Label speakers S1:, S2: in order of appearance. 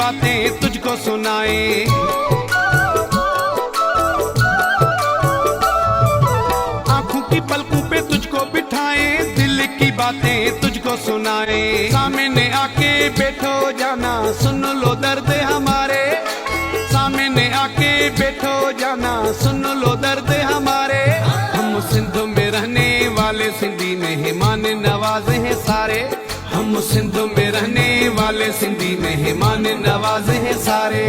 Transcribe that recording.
S1: बातें तुझको सुनाए। आंखों की पलकों पे तुझको बिठाए, दिल की बातें तुझको सुनाए। सामने आके बैठो जाना, सुन लो दर्द हमारे। सामने आके बैठो जाना, सुन लो दर्द हमारे। हम सिंध में रहने वाले सिंधी मेहमान नवाज हैं सारे। हम सिंध में रहने वाले सिंधी मेहमान नवाज हैं सारे।